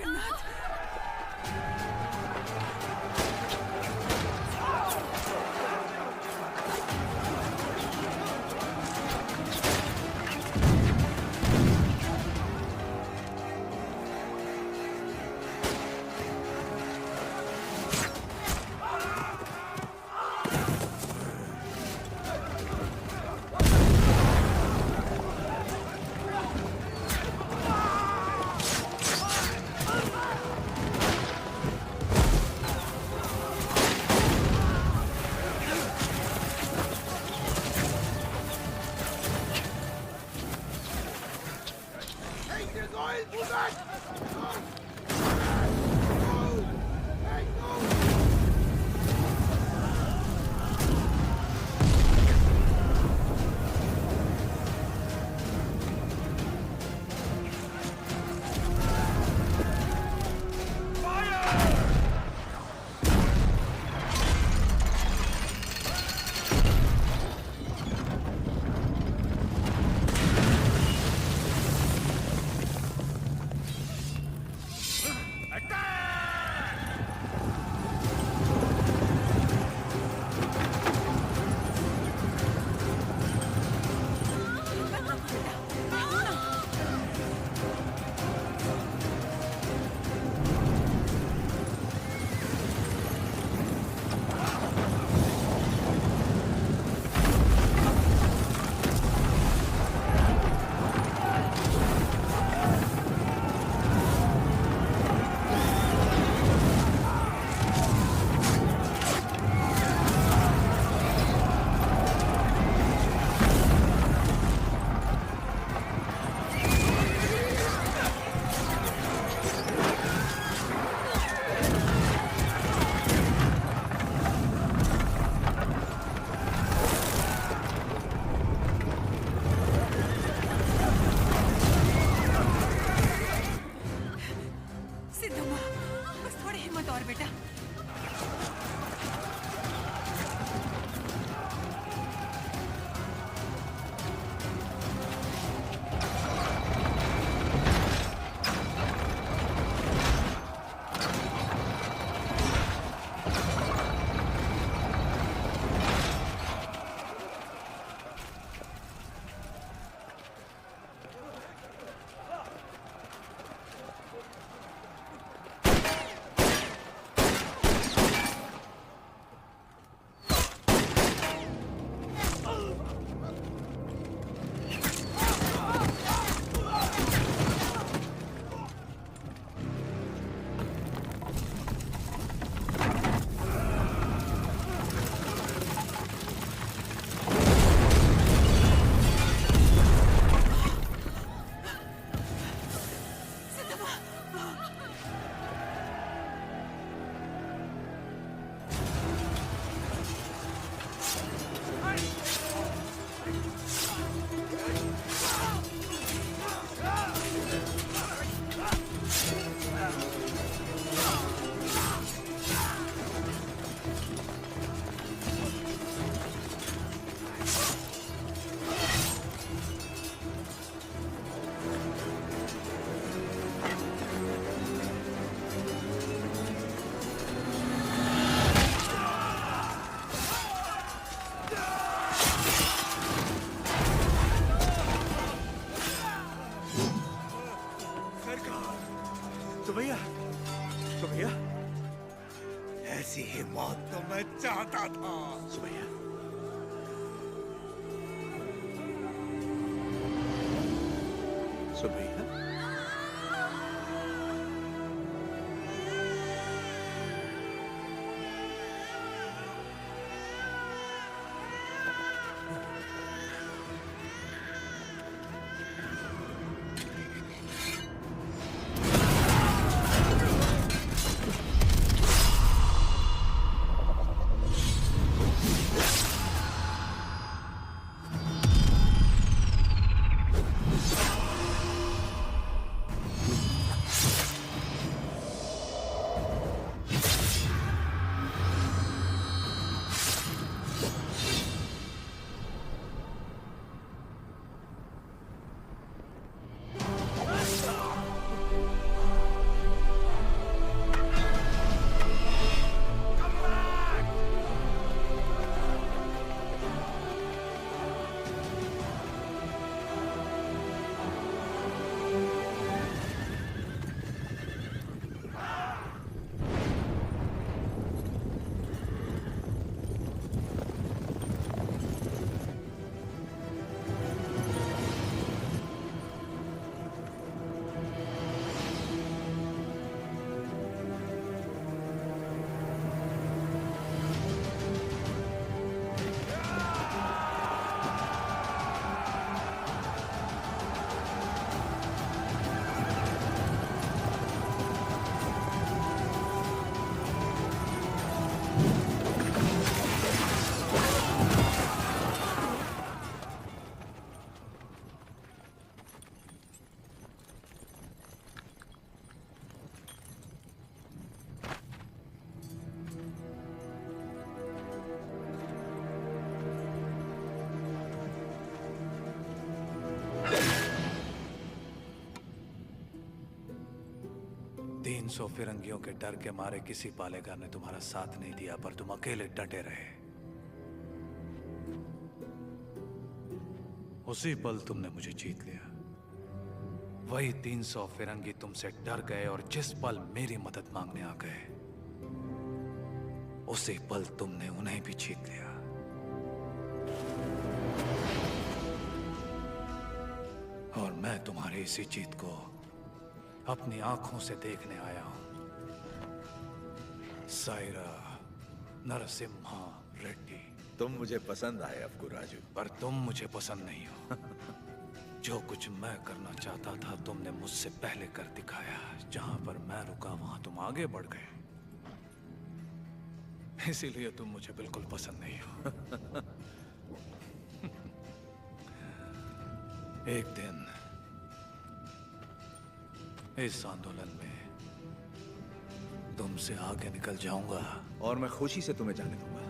जगन्नाथ। ऐसी ही मौत तो मैं चाहता था। सुमैया, सुमैया, 300 फिरंगियों के डर के मारे किसी पालेगार ने तुम्हारा साथ नहीं दिया, पर तुम अकेले डटे रहे। उसी पल तुमने मुझे जीत लिया। वही 300 फिरंगी तुमसे डर गए और जिस पल मेरी मदद मांगने आ गए, उसी पल तुमने उन्हें भी जीत लिया। और मैं तुम्हारी इसी जीत को अपनी आंखों से देखने आया हूं। सायरा नरसिम्हा रेड्डी। तुम मुझे पसंद आए अफगू राजू। पर तुम मुझे पसंद नहीं हो। जो कुछ मैं करना चाहता था तुमने मुझसे पहले कर दिखाया। जहां पर मैं रुका वहां तुम आगे बढ़ गए। इसीलिए तुम मुझे बिल्कुल पसंद नहीं हो। एक दिन इस आंदोलन में तुमसे आगे निकल जाऊंगा। और मैं खुशी से तुम्हें जाने दूंगा।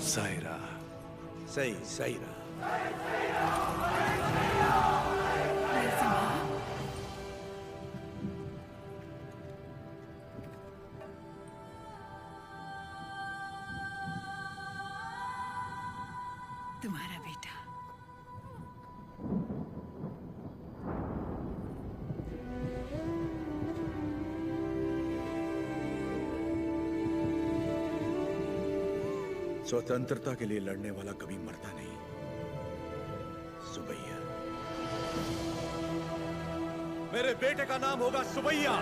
सायरा। सही सायरा। तुम्हारा बेटा। स्वतंत्रता के लिए लड़ने वाला कभी मरता नहीं। सुबैया। मेरे बेटे का नाम होगा सुबैया।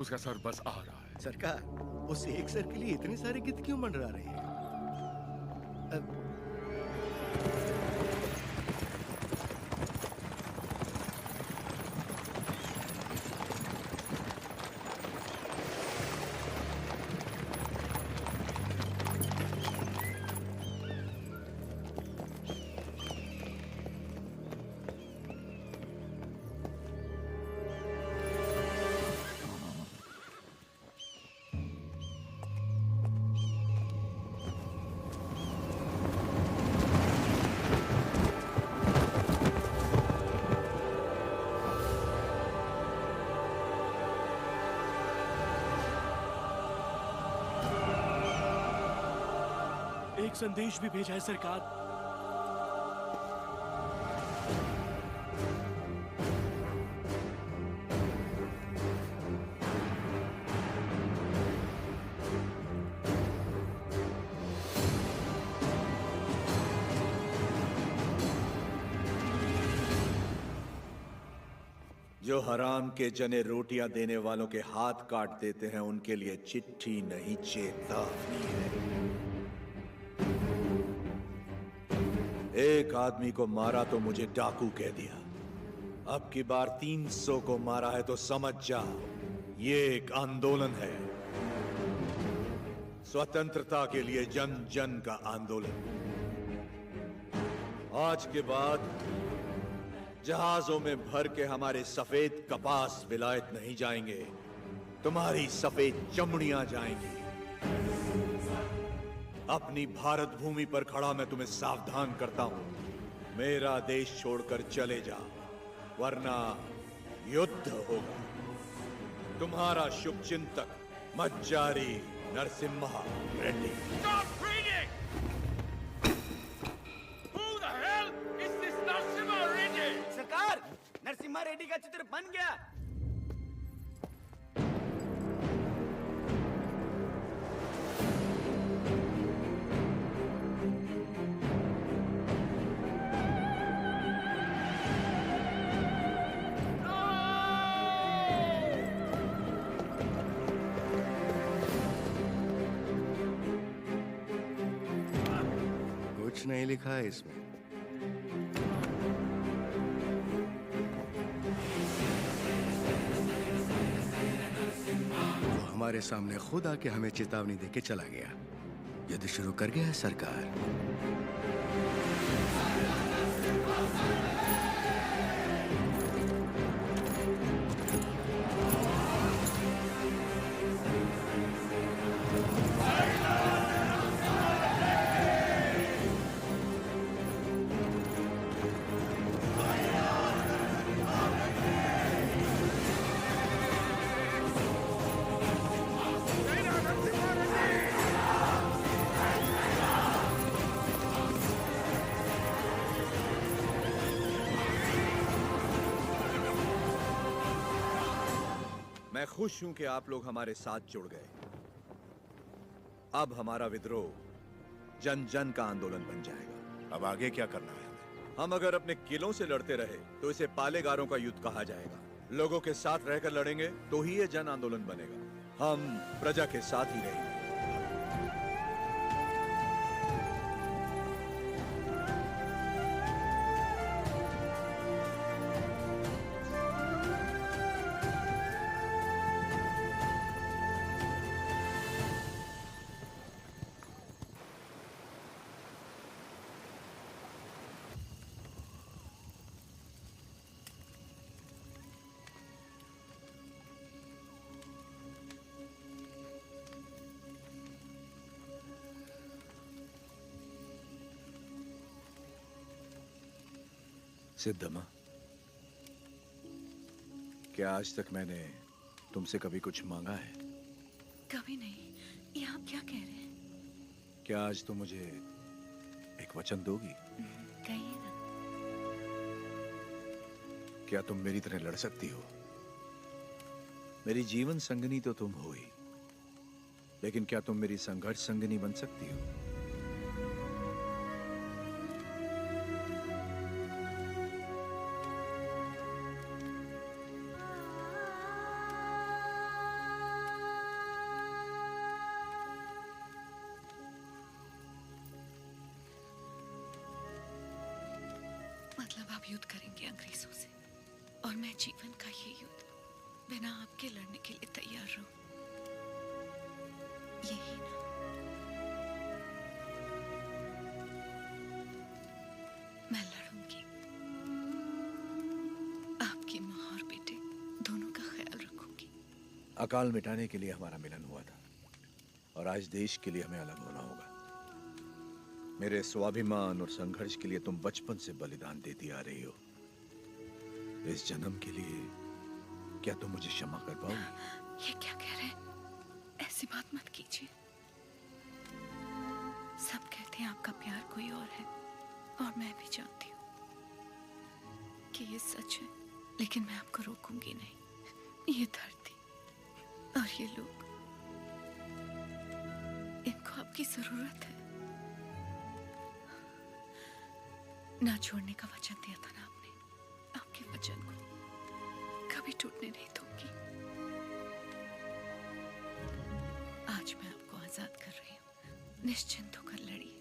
उसका सर बस आ रहा है। सरकार, उस एक सर के लिए इतने सारे गीत क्यों मंडरा रहे हैं? एक संदेश भी भेजा है सरकार। जो हराम के जने रोटियां देने वालों के हाथ काट देते हैं, उनके लिए चिट्ठी नहीं चेतावनी है। एक आदमी को मारा तो मुझे डाकू कह दिया। अब की बार 300 को मारा है तो समझ जा, ये एक आंदोलन है। स्वतंत्रता के लिए जन जन का आंदोलन। आज के बाद जहाजों में भर के हमारे सफेद कपास विलायत नहीं जाएंगे, तुम्हारी सफेद चमड़ियां जाएंगी। अपनी भारत भूमि पर खड़ा मैं तुम्हें सावधान करता हूं, मेरा देश छोड़कर चले जा, वरना युद्ध होगा। तुम्हारा शुभ चिंतक मज्जारी Narasimha Reddy. Stop reading! Who the hell is this Narasimha Reddy? सरकार, नरसिम्हा रेड्डी का चित्र बन गया। कुछ नहीं लिखा है इसमें। वो हमारे सामने खुद आके हमें चेतावनी देके चला गया। युद्ध शुरू कर गया है सरकार। मैं खुश हूं कि आप लोग हमारे साथ जुड़ गए। अब हमारा विद्रोह जन जन का आंदोलन बन जाएगा। अब आगे क्या करना है हमें? हम अगर अपने किलों से लड़ते रहे तो इसे पालेगारों का युद्ध कहा जाएगा। लोगों के साथ रहकर लड़ेंगे तो ही ये जन आंदोलन बनेगा। हम प्रजा के साथ ही रहेंगे। सिद्धम्मा, क्या आज तक मैंने तुमसे कभी कुछ मांगा है? कभी नहीं। ये आप क्या कह रहे हैं? क्या आज तुम मुझे एक वचन दोगी? कहिए ना। क्या तुम मेरी तरह लड़ सकती हो? मेरी जीवन संगनी तो तुम हो ही, लेकिन क्या तुम मेरी संघर्ष संगनी बन सकती हो? मतलब आप युद्ध करेंगे अंग्रेजों से, और मैं जीवन का ये युद्ध बिना आपके लड़ने के लिए तैयार रहूं, यही ना? मैं लड़ूंगी। आपकी माँ और बेटे दोनों का ख्याल रखूंगी। अकाल मिटाने के लिए हमारा मिलन हुआ था, और आज देश के लिए हमें अलग होना होगा। मेरे स्वाभिमान और संघर्ष के लिए तुम बचपन से बलिदान देती आ रही हो। इस जन्म के लिए क्या तुम मुझे क्षमा कर पाओगी? ये क्या कह रहे हैं? ऐसी बात मत कीजिए। सब कहते हैं आपका प्यार कोई और है, और मैं भी जानती हूँ कि ये सच है, लेकिन मैं आपको रोकूंगी नहीं। ये धरती और ये लोग, इनको आपकी जरूरत है। ना छोड़ने का वचन दिया था ना आपने। आपके वचन को कभी टूटने नहीं दूंगी। आज मैं आपको आजाद कर रही हूँ। निश्चिंत होकर लड़िए।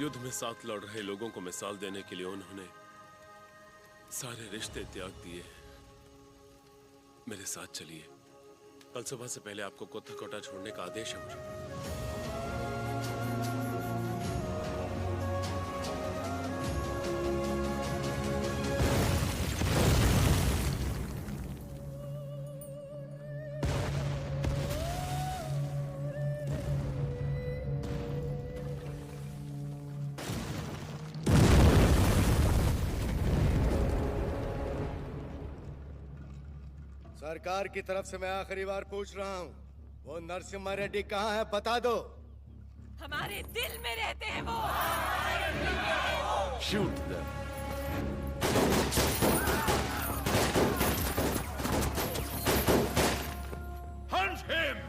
युद्ध में साथ लड़ रहे लोगों को मिसाल देने के लिए उन्होंने सारे रिश्ते त्याग दिए। मेरे साथ चलिए। कल सुबह से पहले आपको कोटा छोड़ने का आदेश है मुझे। सरकार की तरफ से मैं आखिरी बार पूछ रहा हूँ, वो नरसिम्हा रेड्डी कहाँ है? बता दो। हमारे दिल में रहते हैं वो। Shoot them. Hunt him!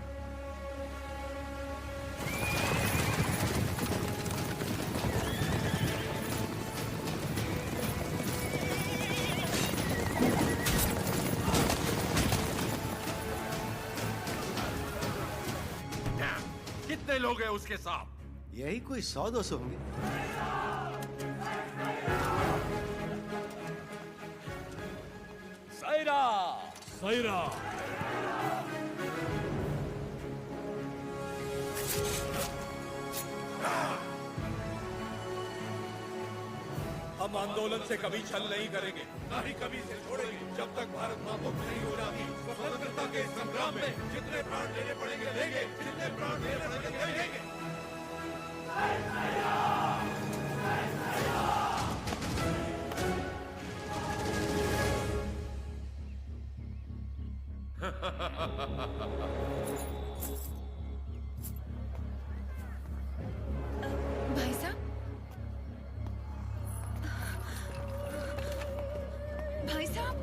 कितने लोग हैं उसके साथ? यही कोई 100-200 होंगे। सायरा! सायरा! हम आंदोलन से कभी छल नहीं करेंगे, ना ही कभी इसे छोड़ेंगे। जब तक भारत मां मुक्त नहीं हो जाती, स्वतंत्रता के इस संग्राम में जितने प्राण देने पड़ेंगे लेंगे, जितने प्राण देने पड़ेंगे लेंगे। भाई साहब, भाई साहब,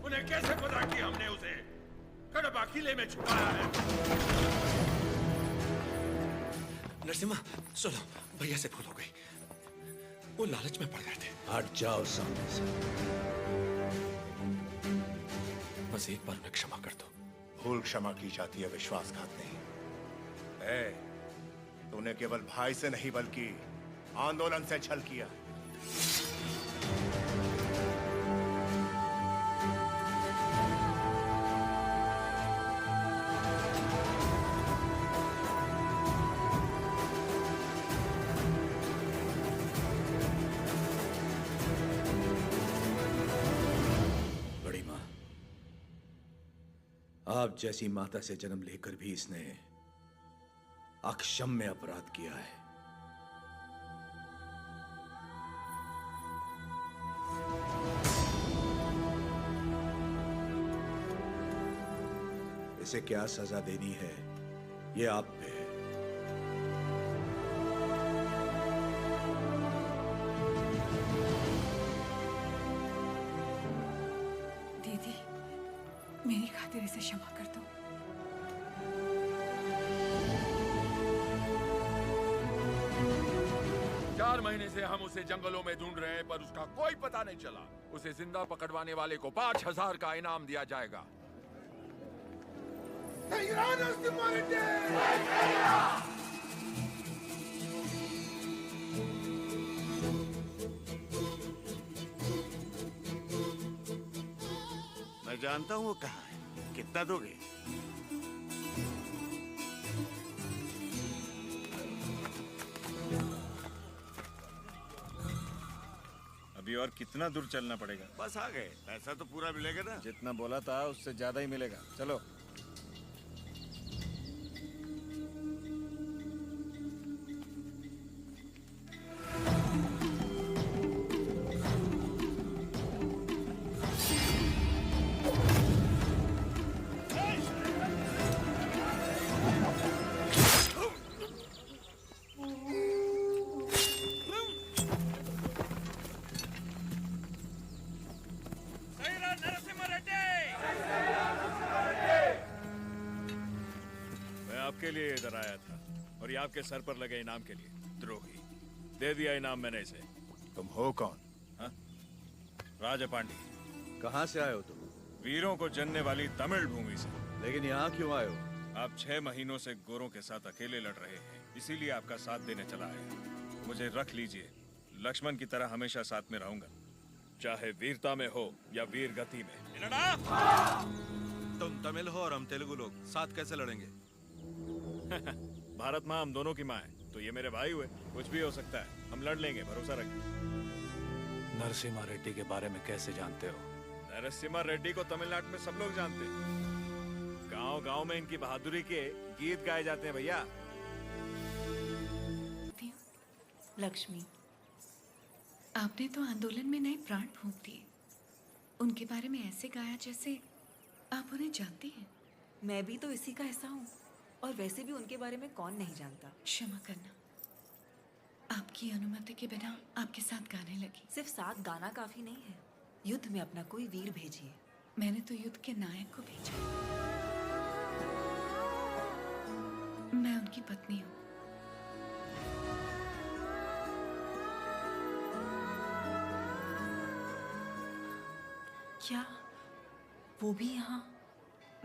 उन्हें कैसे पता कि हमने उसे कड़बा किले में छुपाया है? नरसिम्हा सुनो, भैया से भूल हो गई। वो लालच में पड़ गए थे। हट जाओ सामने से। बस एक बार उन्हें क्षमा कर दो। भूल क्षमा की जाती है, विश्वासघात नहीं। तूने केवल भाई से नहीं बल्कि आंदोलन से छल किया। बड़ी मां, आप जैसी माता से जन्म लेकर भी इसने अक्षम्य अपराध किया है। इसे क्या सजा देनी है, ये आप पे है। दीदी, मेरी खातिर इसे क्षमा कर दो। 4 महीने से हम उसे जंगलों में ढूंढ रहे हैं, पर उसका कोई पता नहीं चला। उसे जिंदा पकड़वाने वाले को 5,000 का इनाम दिया जाएगा। मैं जानता हूँ वो कहाँ है। कितना दोगे? अभी और कितना दूर चलना पड़ेगा? बस आ गए। पैसा तो पूरा मिलेगा ना? जितना बोला था उससे ज्यादा ही मिलेगा। चलो। आपके लिए इधर आया था और ये आपके सर पर लगे इनाम के लिए। द्रोही, दे दिया इनाम मैंने इसे। तुम हो कौन? हाँ? राजा पांडे। कहाँ से आए हो तुम? वीरों को जनने वाली तमिल भूमि से। लेकिन यहाँ क्यों आए हो? आप 6 महीनों से गोरों के साथ अकेले लड़ रहे हैं, इसीलिए आपका साथ देने चला आया। मुझे रख लीजिए, लक्ष्मण की तरह हमेशा साथ में रहूंगा, चाहे वीरता में हो या वीर गति में। तुम तमिल हो और हम तेलुगु लोग, साथ कैसे लड़ेंगे? भारत माँ हम दोनों की माँ है, तो ये मेरे भाई हुए। कुछ भी हो सकता है, हम लड़ लेंगे, भरोसा रखिए। नरसिम्हा रेड्डी के बारे में कैसे जानते हो? नरसिम्हा रेड्डी को तमिलनाडु में सब लोग जानते हैं। गांव-गांव में इनकी बहादुरी के गीत गाए जाते हैं भैया। लक्ष्मी, आपने तो आंदोलन में नए प्राण फूंक दिए। उनके बारे में ऐसे गाया जैसे आप उन्हें जानती हैं। मैं भी तो इसी का हिस्सा हूँ, और वैसे भी उनके बारे में कौन नहीं जानता। क्षमा करना, आपकी अनुमति के बिना आपके साथ गाने लगी। सिर्फ साथ गाना काफी नहीं है, युद्ध में अपना कोई वीर भेजिए। मैंने तो युद्ध के नायक को भेजा। मैं उनकी पत्नी हूँ। क्या वो भी यहाँ?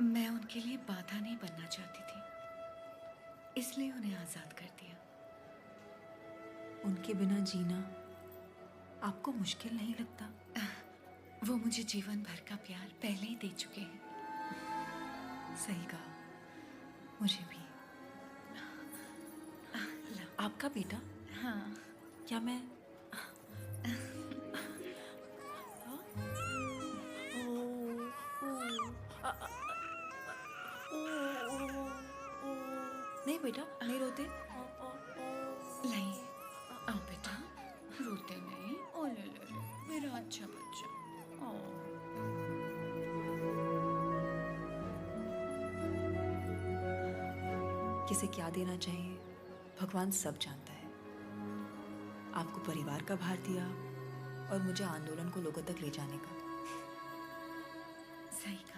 मैं उनके लिए बाधा नहीं बनना चाहती थी, इसलिए उन्हें आजाद कर दिया। उनके बिना जीना आपको मुश्किल नहीं लगता? वो मुझे जीवन भर का प्यार पहले ही दे चुके हैं। सही कहा, मुझे भी। आपका बेटा? हाँ। क्या मैं नहीं बेटा, नहीं रोते। लाइए, आओ बेटा, रोते नहीं। ओ ले ले ले, मेरा अच्छा बच्चा। ओ किसे क्या देना चाहिए भगवान सब जानता है। आपको परिवार का भार दिया और मुझे आंदोलन को लोगों तक ले जाने का। सही कहा।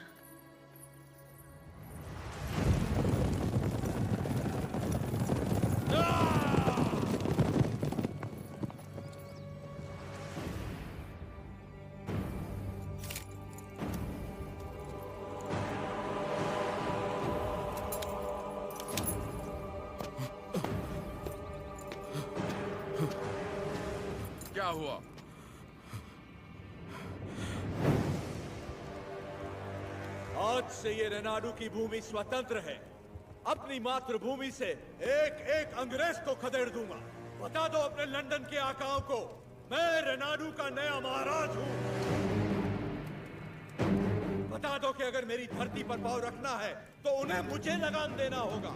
क्या हुआ? आज से ये रेनाडू की भूमि स्वतंत्र है। अपनी मातृभूमि से एक एक अंग्रेज को खदेड़ दूंगा। बता दो अपने लंदन के आकाओं को, मैं रेनाडू का नया महाराज हूं। बता दो कि अगर मेरी धरती पर पांव रखना है तो उन्हें मुझे लगाम देना होगा।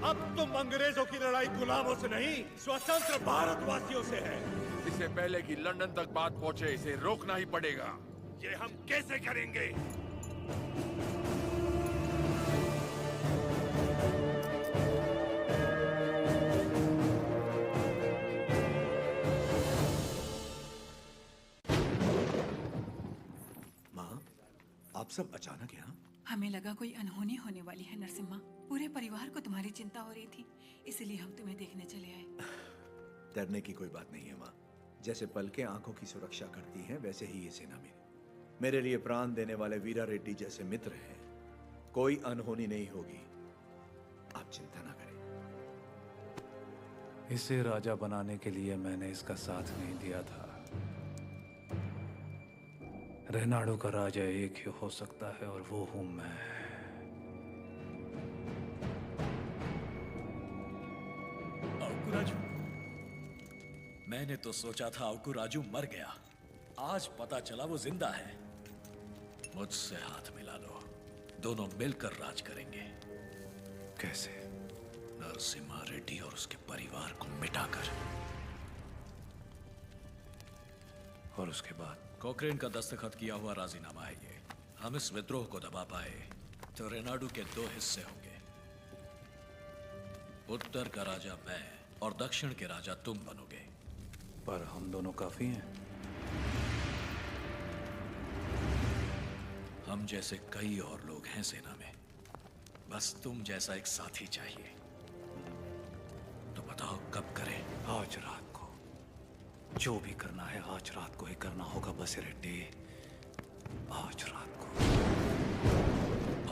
अब तुम अंग्रेजों की लड़ाई गुलामों से नहीं, स्वतंत्र भारतवासियों से है। इससे पहले कि लंदन तक बात पहुंचे, इसे रोकना ही पड़ेगा। ये हम कैसे करेंगे? माँ, आप सब अचानक यहाँ? हमें लगा कोई अनहोनी होने वाली है नरसिम्हा। पूरे परिवार को तुम्हारी चिंता हो रही थी, इसलिए हम तुम्हें देखने चले आए। डरने की कोई बात नहीं है माँ। जैसे पलकें आंखों की सुरक्षा करती हैं, वैसे ही ये सेना मेरे लिए प्राण देने वाले वीरा रेड्डी जैसे मित्र हैं। कोई अनहोनी नहीं होगी, आप चिंता ना करें। इसे राजा बनाने के लिए मैंने इसका साथ नहीं दिया था। रेनाडू का राजा एक ही हो सकता है और वो हूं मैं। राजू, मैंने तो सोचा था अवकु राजू मर गया, आज पता चला वो जिंदा है। मुझसे हाथ मिला लो, दोनों मिलकर राज करेंगे। कैसे? नरसिम्हा रेड्डी और उसके परिवार को मिटाकर। और उसके बाद? कोक्रेन का दस्तखत किया हुआ राजीनामा है ये। हम इस विद्रोह को दबा पाए तो रेनाडू के दो हिस्से होंगे। उत्तर का राजा मैं और दक्षिण के राजा तुम बनोगे। पर हम दोनों काफी हैं। हम जैसे कई और लोग हैं सेना में, बस तुम जैसा एक साथी चाहिए। तो बताओ कब करें? आज रात को। जो भी करना है आज रात को ही करना होगा बस रेड्डी। आज रात को।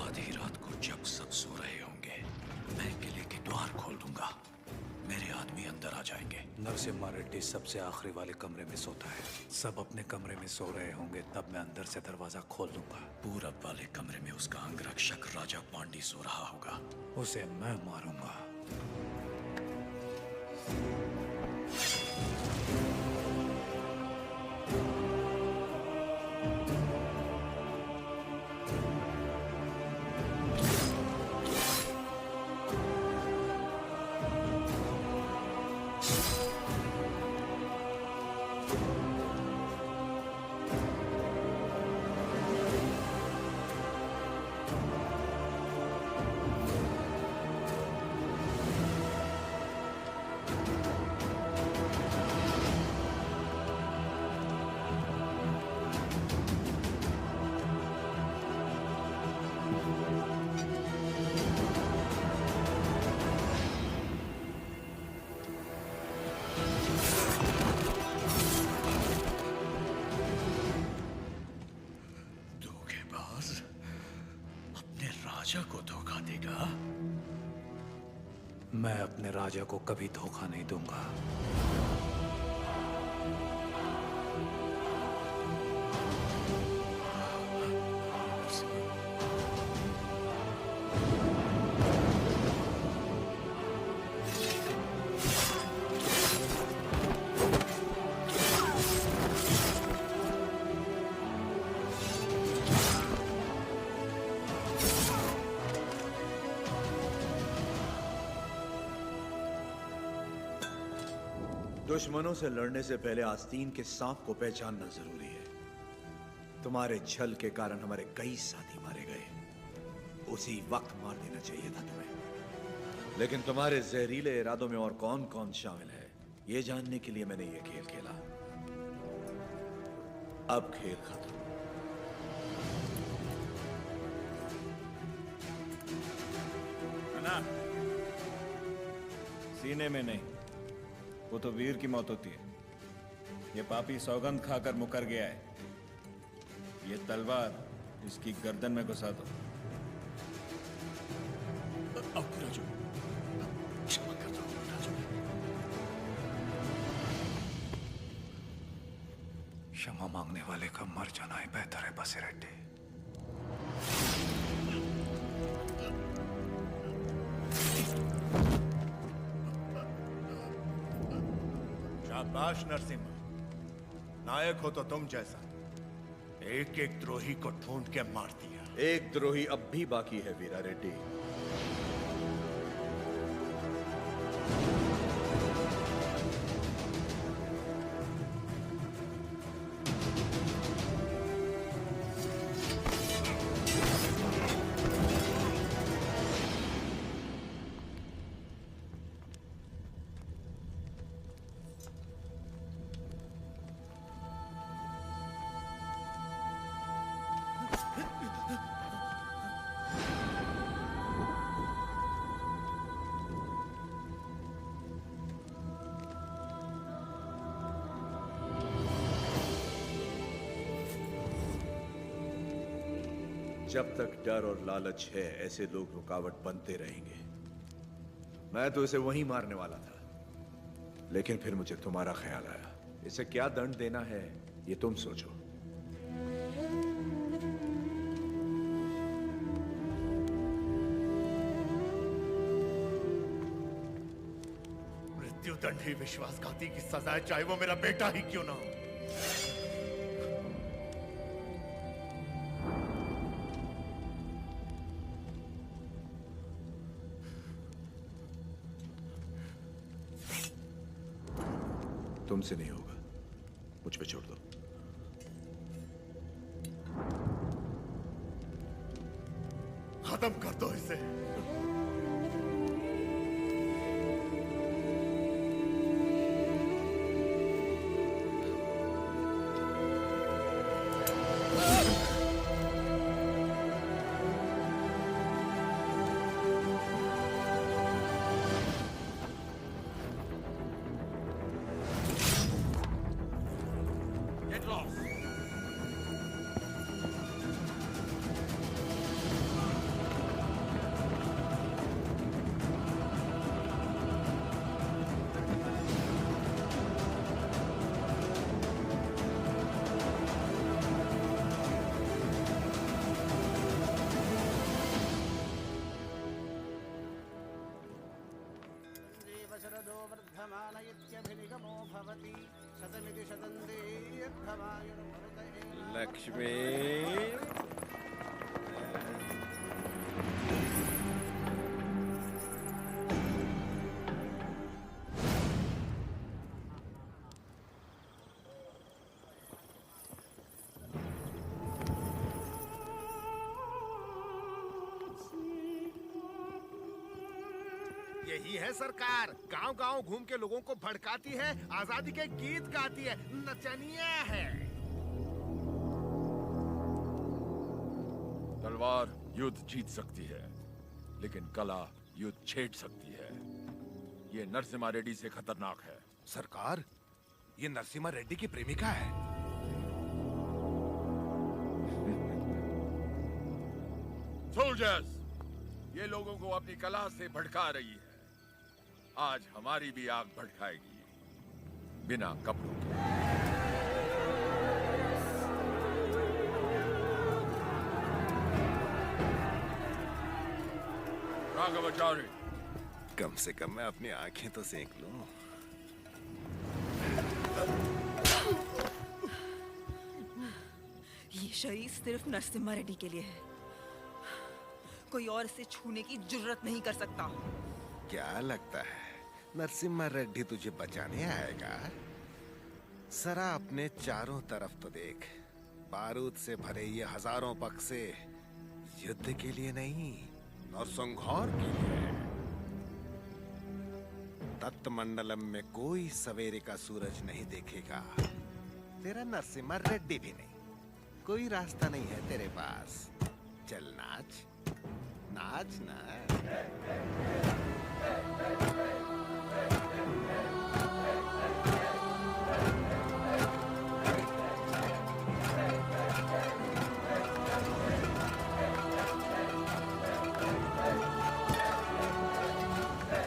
आधी रात को जब सब सो रहे होंगे, मैं किले के द्वार खोल दूंगा। मेरे आदमी अंदर आ जाएंगे। नरसिम्हा रेड्डी सबसे आखिरी वाले कमरे में सोता है। सब अपने कमरे में सो रहे होंगे, तब मैं अंदर से दरवाजा खोल दूंगा। पूरब वाले कमरे में उसका अंगरक्षक राजा पांडी सो रहा होगा। उसे मैं मारूंगा। राजा को धोखा देगा? मैं अपने राजा को कभी धोखा नहीं दूंगा। दुश्मनों से लड़ने से पहले आस्तीन के सांप को पहचानना जरूरी है। तुम्हारे छल के कारण हमारे कई साथी मारे गए। उसी वक्त मार देना चाहिए था तुम्हें। लेकिन तुम्हारे जहरीले इरादों में और कौन कौन शामिल है, यह जानने के लिए मैंने यह खेल खेला। अब खेल खत्म। ना, सीने में नहीं, वो तो वीर की मौत होती है। ये पापी सौगंध खाकर मुकर गया है। ये तलवार इसकी गर्दन में घुसा दो। राजू, क्षमा कर दो राजू। क्षमा मांगने वाले का मर जाना ही बेहतर है बसिरेड्डी। शाबाश नरसिम्हा, नायक हो तो तुम जैसा। एक एक द्रोही को ढूंढ के मार दिया। एक द्रोही अब भी बाकी है वीरा रेड्डी। जब तक डर और लालच है, ऐसे लोग रुकावट बनते रहेंगे। मैं तो इसे वहीं मारने वाला था, लेकिन फिर मुझे तुम्हारा ख्याल आया। इसे क्या दंड देना है, ये तुम सोचो। मृत्युदंड ही विश्वासघाती की सजा है, चाहे वो मेरा बेटा ही क्यों ना हो। तुमसे नहीं होगा, मुझ पे छोड़ दो। खत्म कर दो इसे। लक्ष्मी, यही है सरकार, गांव-गांव घूम के लोगों को भड़काती है, आजादी के गीत गाती है, नचनिया है। तलवार युद्ध जीत सकती है, लेकिन कला युद्ध छेड़ सकती है। ये नरसिम्हा रेड्डी से खतरनाक है। सरकार, ये नरसिम्हा रेड्डी की प्रेमिका है। सोल्जर्स, ये लोगों को अपनी कला से भड़का रही है। आज हमारी भी आग भड़काएगी, बिना कपड़ों के। राघवाचार्य, कम से कम मैं अपनी आंखें तो सेंक लूं। ये शरीर सिर्फ नरसिम्हा रेड्डी के लिए है। कोई और इसे छूने की जुर्रत नहीं कर सकता। क्या लगता है नरसिम्हा रेड्डी तुझे बचाने आएगा? जरा अपने चारों तरफ तो देख। बारूद से भरे ये हजारों बक्से युद्ध के लिए नहीं, नरसंहार के लिए। तत्मंडलम में कोई सवेरे का सूरज नहीं देखेगा। तेरा नरसिम्हा रेड्डी भी नहीं। कोई रास्ता नहीं है तेरे पास। चल नाच, नाच ना।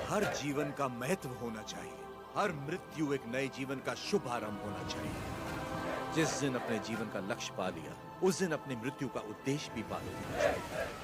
हर जीवन का महत्व होना चाहिए। हर मृत्यु एक नए जीवन का शुभ आरंभ होना चाहिए। जिस दिन अपने जीवन का लक्ष्य पा लिया, उस दिन अपनी मृत्यु का उद्देश्य भी पा लेना चाहिए।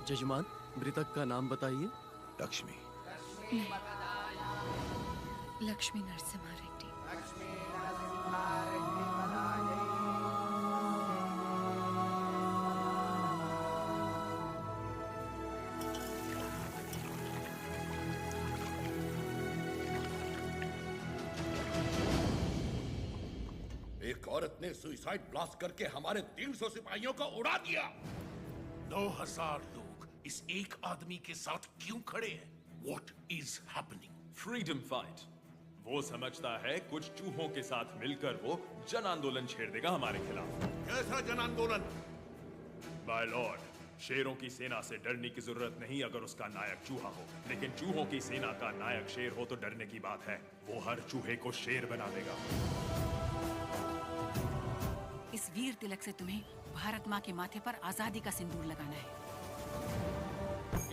जजमान, मृतक का नाम बताइए। लक्ष्मी। लक्ष्मी नरसिम्हा रेड्डी। एक औरत ने सुसाइड ब्लास्ट करके हमारे 300 सिपाहियों को उड़ा दिया। 9000 लोग इस एक आदमी के साथ क्यों खड़े हैं? What is happening? Freedom fight. वो समझता है कुछ चूहों के साथ मिलकर वो जन आंदोलन छेड़ देगा हमारे खिलाफ। कैसा जन आंदोलन? माय लॉर्ड, शेरों की सेना से डरने की जरूरत नहीं अगर उसका नायक चूहा हो, लेकिन चूहों की सेना का नायक शेर हो तो डरने की बात है। वो हर चूहे को शेर बना देगा। इस वीर तिलक से तुम्हें भारत माँ के माथे पर आजादी का सिंदूर लगाना है।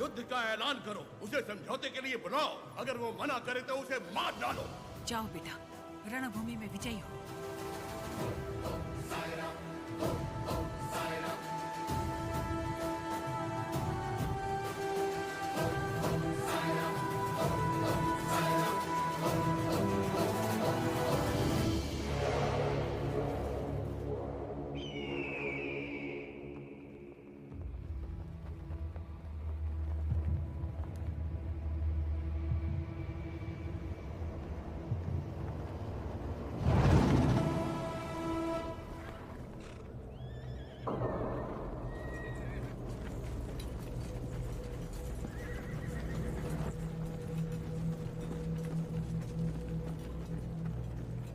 युद्ध का ऐलान करो, उसे समझौते के लिए बुलाओ। अगर वो मना करे तो उसे मार डालो। जाओ बेटा, रणभूमि में विजयी हो।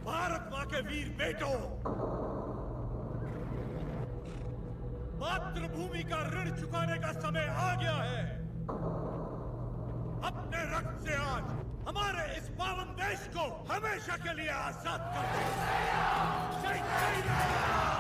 भारत मां के वीर बेटों, मातृभूमि का ऋण चुकाने का समय आ गया है। अपने रक्त से आज हमारे इस पावन देश को हमेशा के लिए आजाद कर दे। जय जय Ram.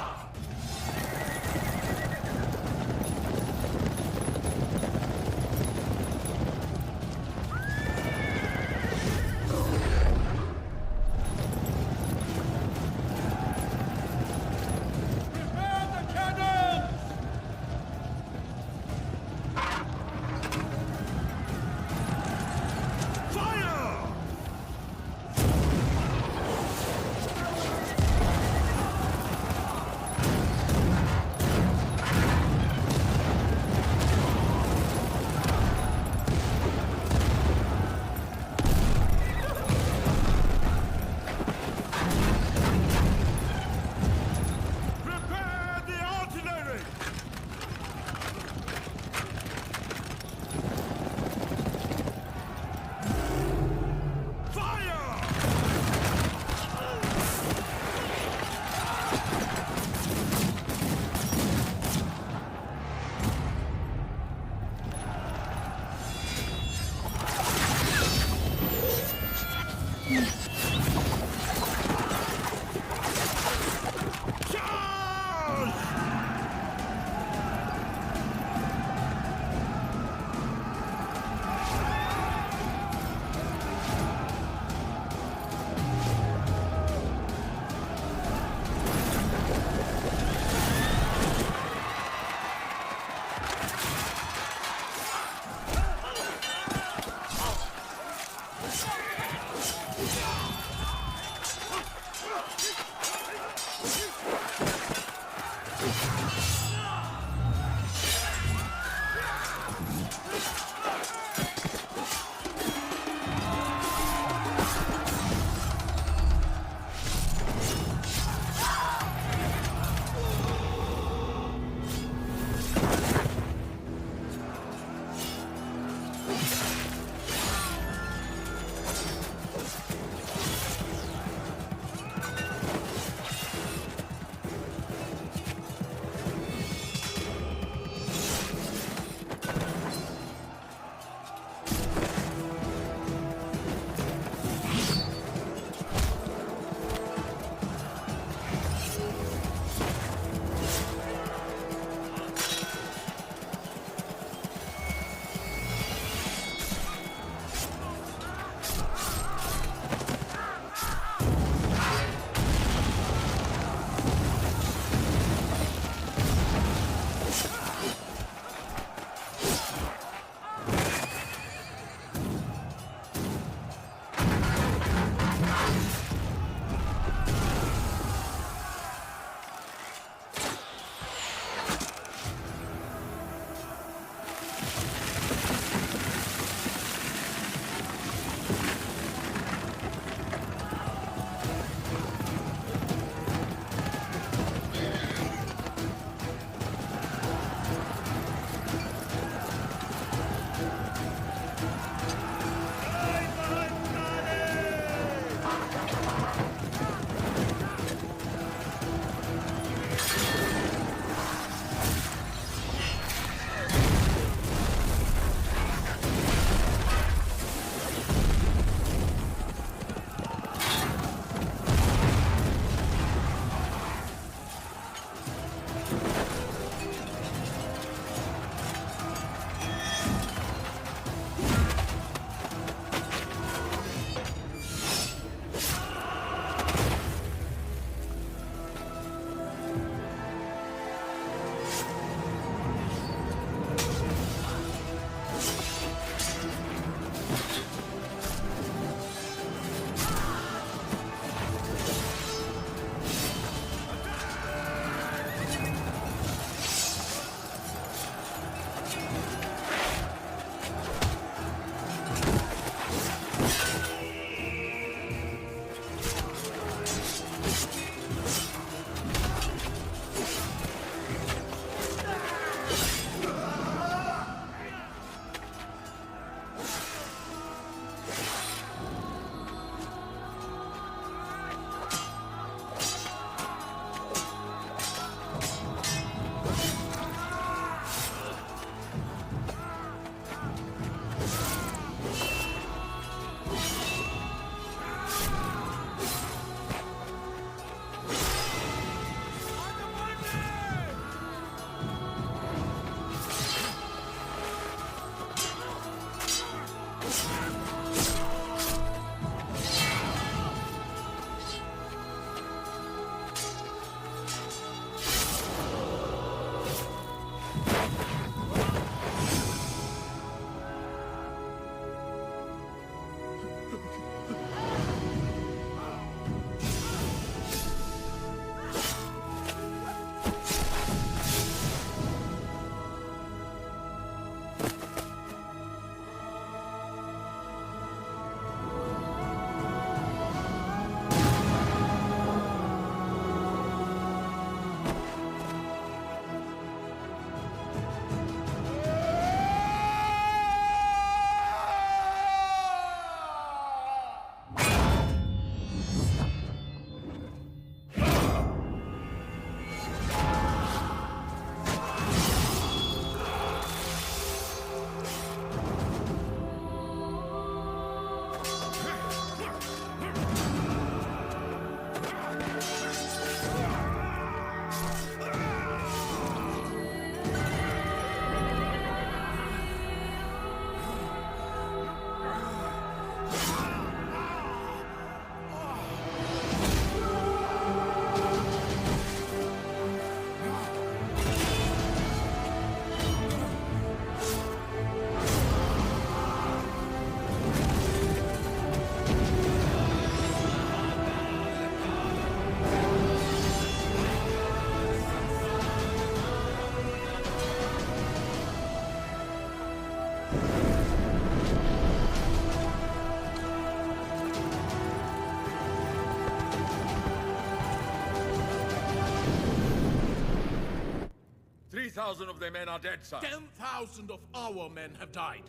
$3,000 of their men are dead, sir. 10,000 of our men have died.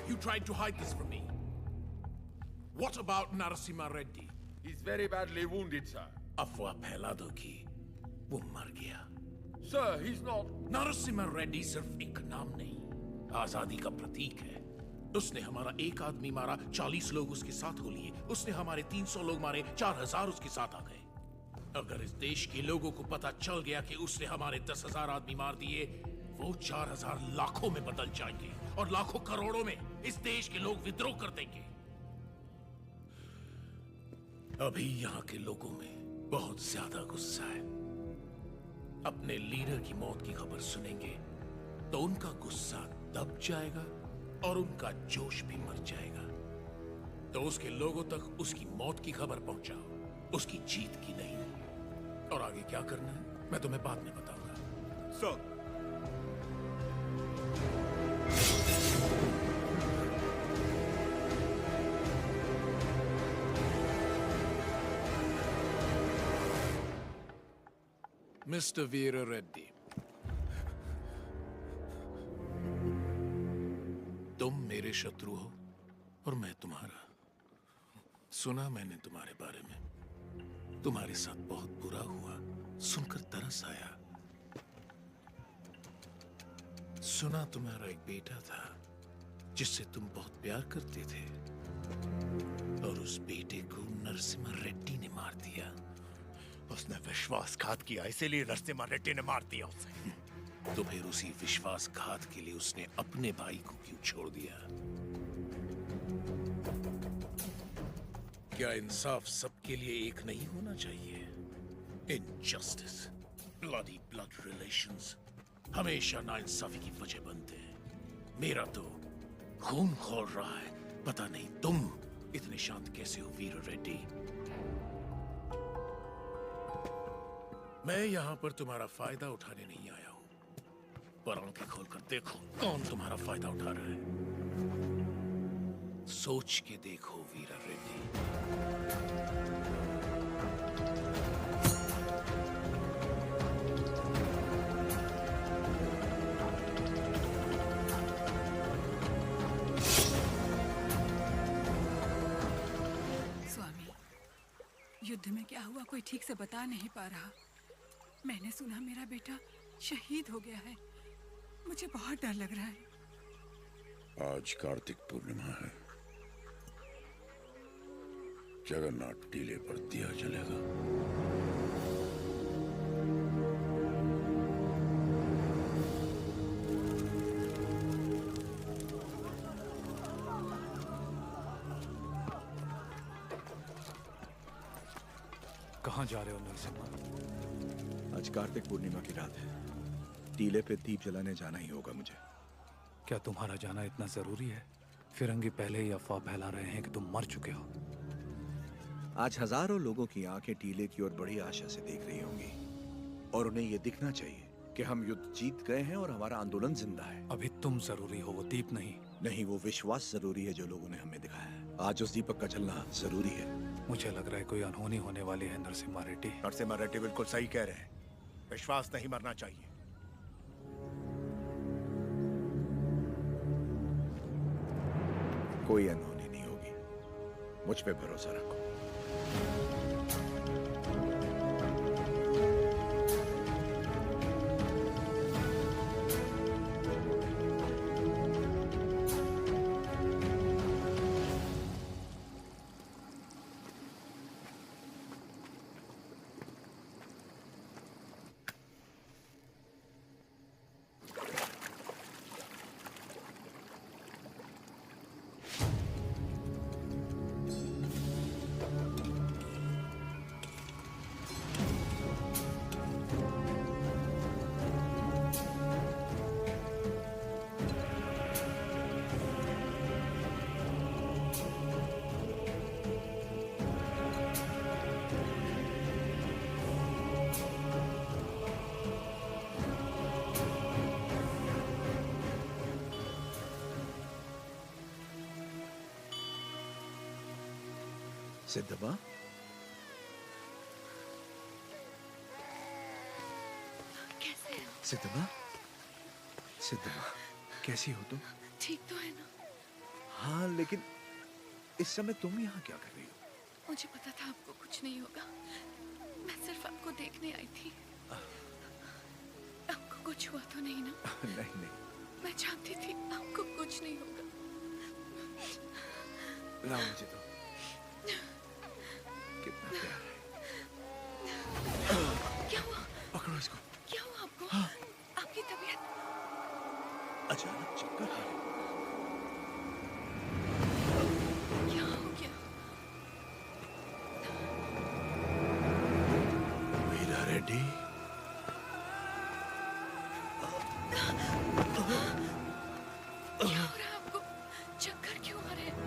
You tried to hide this from me. What about Narasimha Reddy? He's very badly wounded, sir. अफवाह फैला दो कि वो मर गया। Sir, he's not. Narasimha Reddy सिर्फ एक नाम नहीं, आजादी का प्रतीक है। उसने हमारा एक आदमी मारा, 40 लोग उसके साथ हो लिए। उसने हमारे 300 लोग मारे, 4000 उसके साथ आ गए। अगर इस देश के लोगों को पता चल गया कि उसने हमारे 10,000 आदमी मार दिए, वो 4000 लाखों में बदल जाएंगे और लाखों करोड़ों में इस देश के लोग विद्रोह कर देंगे। अभी यहाँ के लोगों में बहुत ज्यादा गुस्सा है। अपने लीडर की मौत की खबर सुनेंगे तो उनका गुस्सा दब जाएगा और उनका जोश भी मर जाएगा। तो उसके लोगों तक उसकी मौत की खबर पहुंचाओ, उसकी जीत की नहीं। और आगे क्या करना है मैं तुम्हें बाद में बताऊंगा। सर, मिस्टर वीरा रेड्डी, तुम मेरे शत्रु हो और मैं तुम्हारा। सुना मैंने तुम्हारे बारे में, तुम्हारे साथ बहुत बुरा हुआ, सुनकर तरस आया। सुना तुम्हारा एक बेटा था जिससे तुम बहुत प्यार करते थे और उस बेटे को नरसिम्हा रेड्डी ने मार दिया। उसने विश्वासघात किया, इसीलिए नरसिम्हा रेड्डी ने मार दिया उसे। तो फिर उसी विश्वासघात के लिए उसने अपने भाई को क्यों छोड़ दिया? क्या इंसाफ सबके लिए एक नहीं होना चाहिए? इनजस्टिस, ब्लडी ब्लड रिलेशंस हमेशा नाइंसाफी की वजह बनते हैं। मेरा तो खून खौल रहा है, पता नहीं तुम इतने शांत कैसे हो वीर रेड्डी। मैं यहां पर तुम्हारा फायदा उठाने नहीं आया हूं, पर आंखें खोलकर देखो कौन तुम्हारा फायदा उठा रहा है। सोच के देखो वीरा रेड्डी। स्वामी, युद्ध में क्या हुआ कोई ठीक से बता नहीं पा रहा। मैंने सुना मेरा बेटा शहीद हो गया है। मुझे बहुत डर लग रहा है। आज कार्तिक पूर्णिमा है। जगन्नाथ टीले पर दिया जलेगा। कहाँ जा रहे हो नरसिम्हा? आज कार्तिक पूर्णिमा की रात है। टीले पे दीप जलाने जाना ही होगा मुझे। क्या तुम्हारा जाना इतना जरूरी है? फिरंगी पहले ही अफवाह फैला रहे हैं कि तुम मर चुके हो। आज हजारों लोगों की आंखें टीले की ओर बड़ी आशा से देख रही होंगी और उन्हें यह दिखना चाहिए कि हम युद्ध जीत गए हैं और हमारा आंदोलन जिंदा है। अभी तुम जरूरी हो, वो दीप नहीं। नहीं, वो विश्वास जरूरी है जो लोगों ने हमें दिखाया है। आज उस दीपक का जलना जरूरी है। मुझे लग रहा है कोई अनहोनी होने वाली है नरसिम्हा रेड्डी। नरसिम्हा रेड्डी बिल्कुल सही कह रहे हैं। विश्वास नहीं मरना चाहिए। कोई अनहोनी नहीं होगी, मुझ पे भरोसा रखो। सिद्धम्मा, कैसे हो? सिद्धम्मा, सिद्धम्मा, कैसी हो तुम? ठीक तो है ना? हाँ, लेकिन इस समय तुम यहाँ क्या कर रही हो? मुझे पता था आपको कुछ नहीं होगा। मैं सिर्फ आपको देखने आई थी। आपको कुछ हुआ तो नहीं ना? नहीं नहीं। मैं जानती थी आपको कुछ नहीं होगा। लाओ मुझे तो। कितना प्यार है। क्या हुआ? पकड़ो इसको। क्या हुआ आपको? आपकी तबीयत? अचानक चक्कर आ गए। क्या हो गया? वीरा रेड्डी। क्या हो रहा है आपको? चक्कर क्यों आ रहे हैं?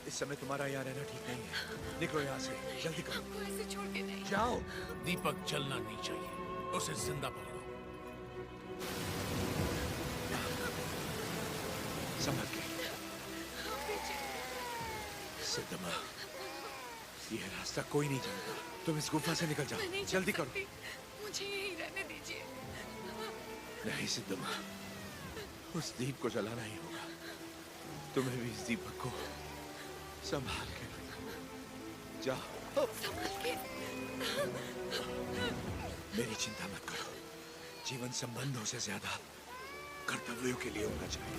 इस समय तुम्हारा यहाँ रहना ठीक नहीं है। निकलो यहाँ से, जल्दी करो। आपको ऐसे छोड़ के नहीं। जाओ। दीपक चलना नहीं चाहिए, उसे जिंदा पकड़ो। संभल के। सिद्धम्मा, यह रास्ता कोई नहीं जानता। तुम इस गुफा से निकल जाओ, जल्दी करो। मुझे यहीं रहने दीजिए। नहीं सिद्धम्मा, उस दीप को जलाना ही होगा। तुम्हें भी इस दीपक को संभाल के रखो। जाओ। संभाल के। मेरी चिंता मत करो। जीवन संबंधों से ज्यादा कर्तव्यों के लिए होना चाहिए।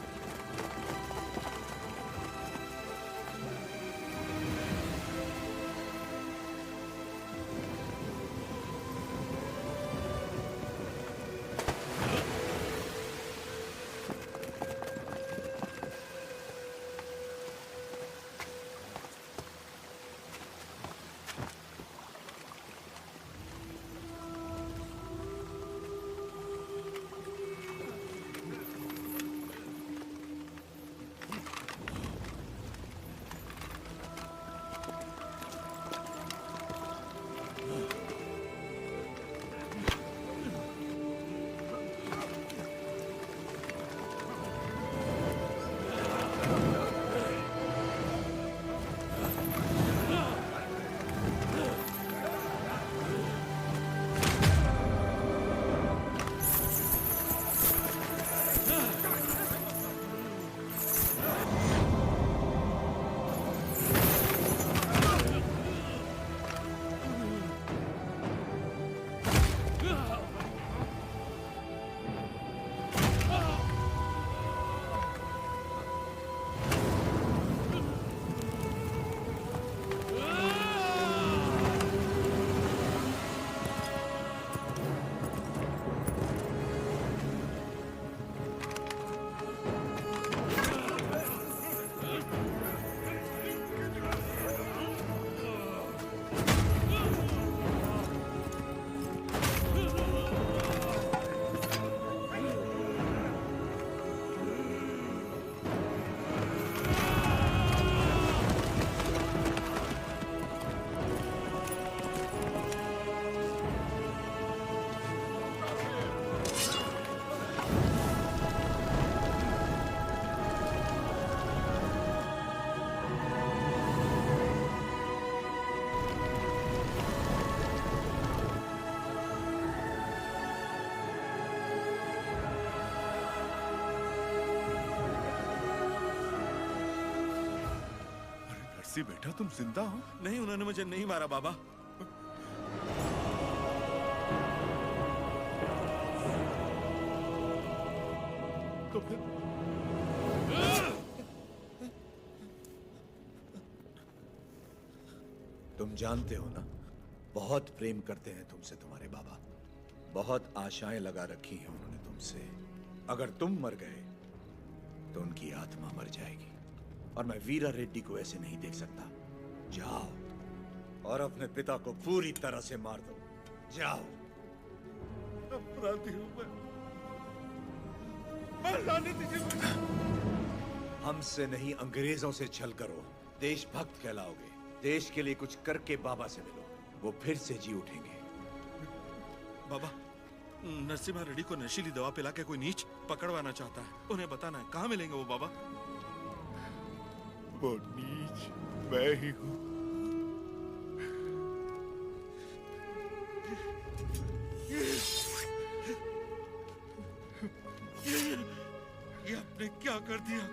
नरसी बेटा, तुम जिंदा हो? नहीं, उन्होंने मुझे नहीं मारा बाबा। तो फिर तुम जानते हो ना, बहुत प्रेम करते हैं तुमसे तुम्हारे बाबा। बहुत आशाएं लगा रखी हैं उन्होंने तुमसे। अगर तुम मर गए तो उनकी आत्मा मर जाएगी, और मैं वीरा रेड्डी को ऐसे नहीं देख सकता। जाओ और अपने पिता को पूरी तरह से मार दो। जाओ। अपराधी हूं मैं लाने दीजिए। हमसे नहीं, अंग्रेजों से छल करो, देशभक्त कहलाओगे। देश के लिए कुछ करके बाबा से मिलो, वो फिर से जी उठेंगे। बाबा, नरसिम्हा रेड्डी को नशीली दवा पिला के कोई नीच पकड़वाना चाहता है। उन्हें बताना है कहाँ मिलेंगे वो बाबा। वो नीच मैं ही हूँ। ये आपने क्या कर दिया?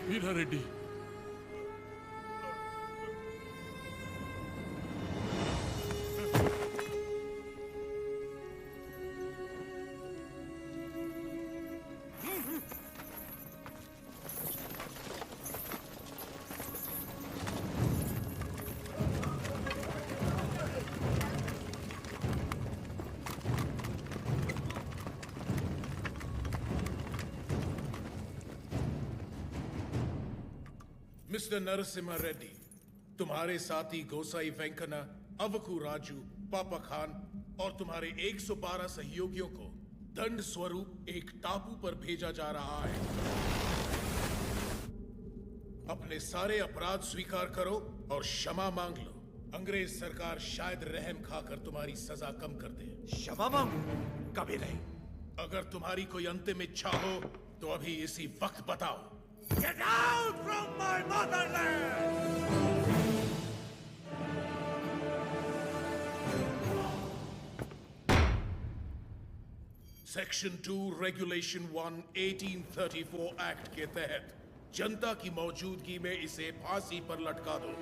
वीरा रेड्डी, मिस्टर नरसिम्हा रेड्डी, तुम्हारे साथी गोसाई वेंकना, अवकू राजू, पापा खान और तुम्हारे 112 सहयोगियों को दंड स्वरूप एक टापू पर भेजा जा रहा है। अपने सारे अपराध स्वीकार करो और क्षमा मांग लो। अंग्रेज सरकार शायद रहम खाकर तुम्हारी सजा कम कर दे। क्षमा मांगू? कभी नहीं। अगर तुम्हारी कोई अंतिम इच्छा हो तो अभी इसी वक्त बताओ। Get out from my motherland! Section 2 regulation 1 1834 act के तहत जनता की मौजूदगी में इसे फांसी पर लटका दो।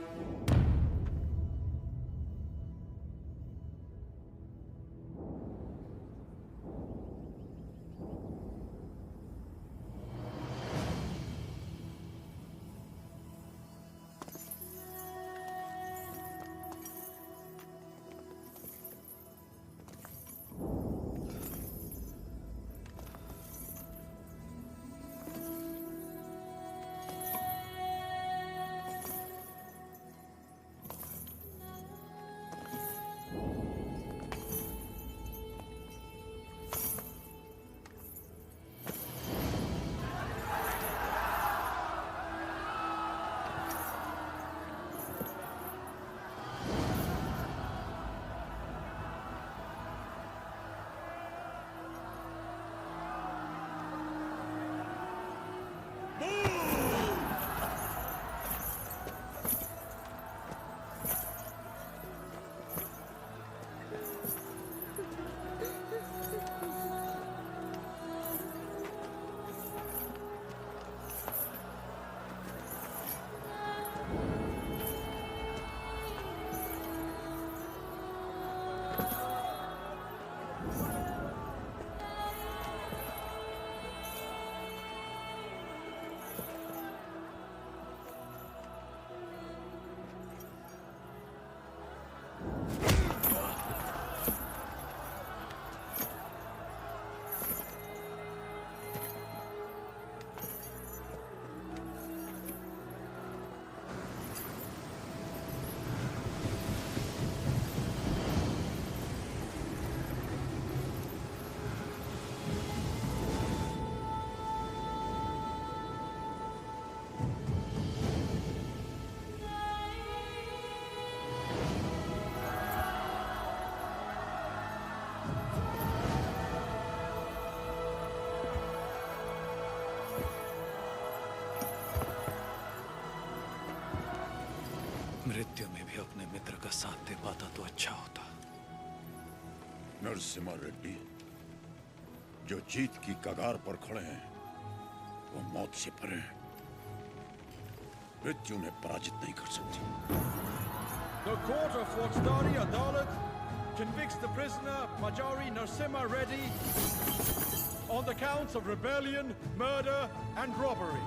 मृत्यु में भी अपने मित्र का साथ दे पाता तो अच्छा होता। नरसिम्हा रेड्डी, जो जीत की कगार पर खड़े हैं वो मौत से परे हैं। मृत्यु उन्हें पराजित नहीं कर सकती। The court of Faujdari Adalat convicts the prisoner Majari Narasimha Reddy on the counts of rebellion, murder, and robbery.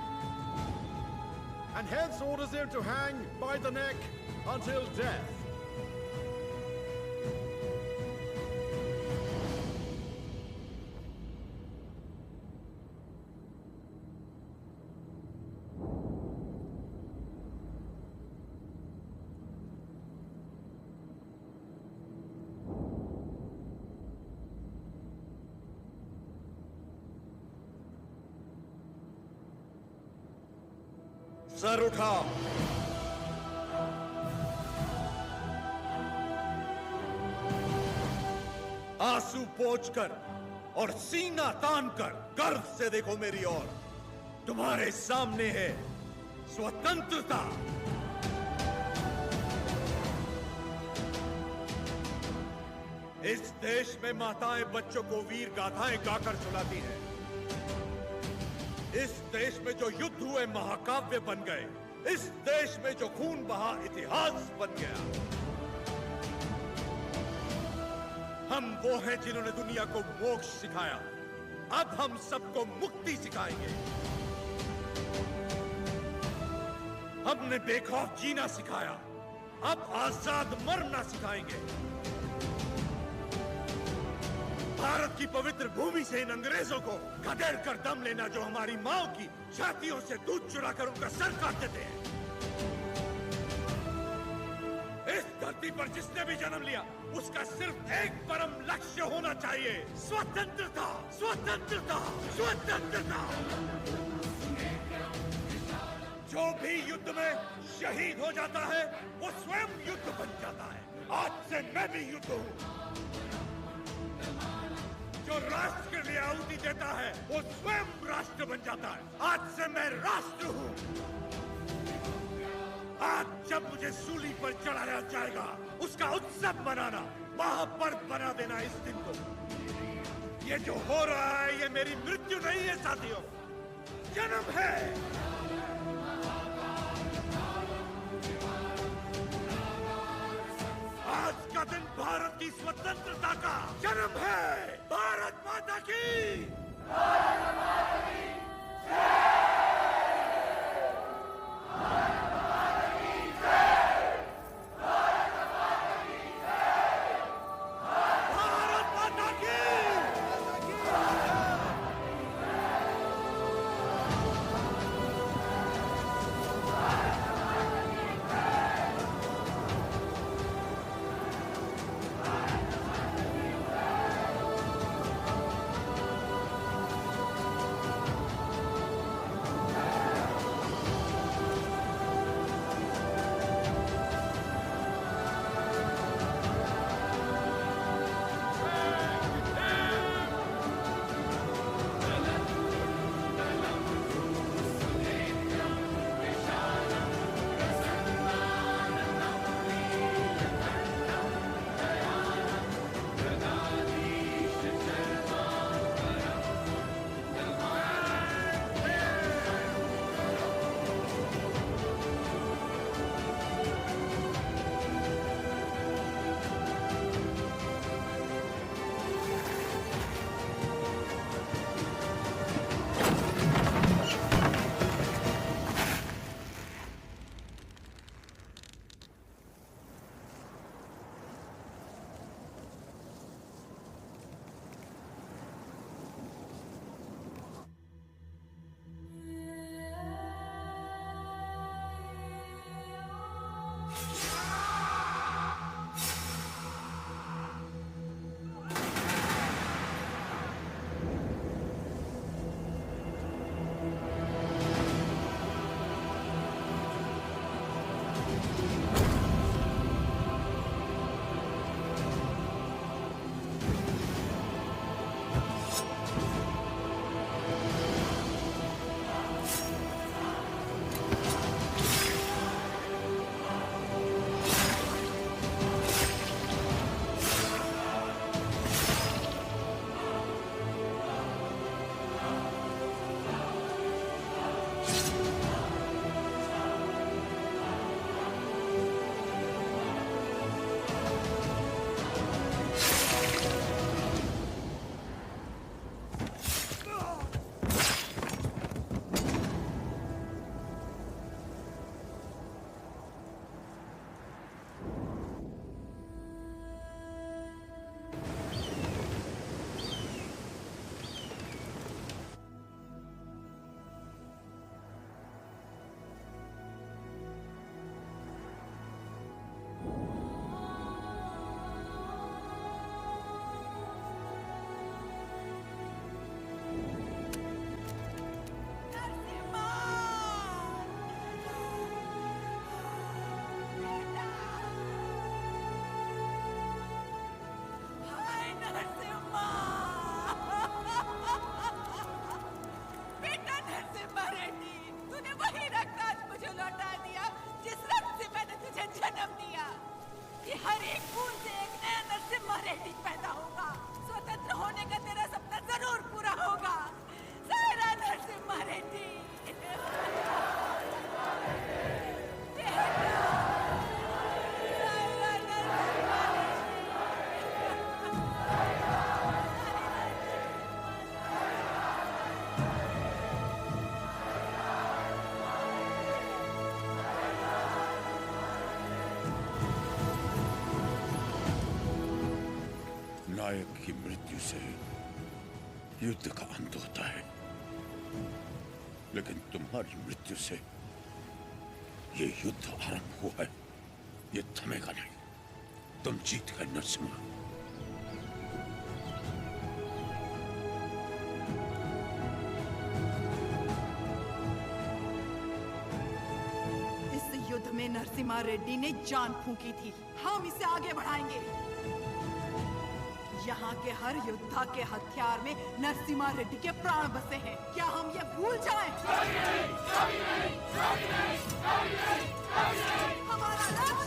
And hence orders him to hang by the neck until death. Sir उठाओ। आंसू पोंछकर और सीना तानकर गर्व से देखो मेरी ओर। तुम्हारे सामने है स्वतंत्रता। इस देश में माताएं बच्चों को वीर गाथाएं गाकर सुनाती हैं। इस देश में जो युद्ध हुए महाकाव्य बन गए। इस देश में जो खून बहा इतिहास बन गया। हम वो हैं जिन्होंने दुनिया को मोक्ष सिखाया। अब हम सबको मुक्ति सिखाएंगे। हमने बेखौफ जीना सिखाया। अब आजाद मरना सिखाएंगे। भारत की पवित्र भूमि से इन अंग्रेजों को खदेड़ कर दम लेना जो हमारी माओ की छातियों से दूध चुराकर उनका सर काट देते हैं। इस धरती पर जिसने भी जन्म लिया उसका सिर्फ एक परम लक्ष्य होना चाहिए, स्वतंत्रता, स्वतंत्रता, स्वतंत्रता। जो भी युद्ध में शहीद हो जाता है वो स्वयं युद्ध बन जाता है। आज से मैं भी युद्ध हूं। जो राष्ट्र के लिए आहुति देता है वो स्वयं राष्ट्र बन जाता है। आज से मैं राष्ट्र हूं। आज जब मुझे सूली पर चढ़ाया जाएगा उसका उत्सव मनाना, महापर्व बना देना इस दिन को। ये जो हो रहा है ये मेरी मृत्यु नहीं है साथियों, जन्म है। आज का दिन भारत की स्वतंत्रता का जन्म है। भारत माता की नायक की मृत्यु से युद्ध का अंत होता है, लेकिन तुम्हारी मृत्यु से ये युद्ध आरंभ हुआ है। ये थमेगा नहीं। तुम जीत गए नरसिम्हा। इस युद्ध में नरसिम्हा रेड्डी ने जान फूंकी थी। हम इसे आगे बढ़ाएंगे। यहाँ के हर योद्धा के हथियार में नरसिम्हा रेड्डी के प्राण बसे हैं। क्या हम ये भूल जाएं? हमारा लक्ष्य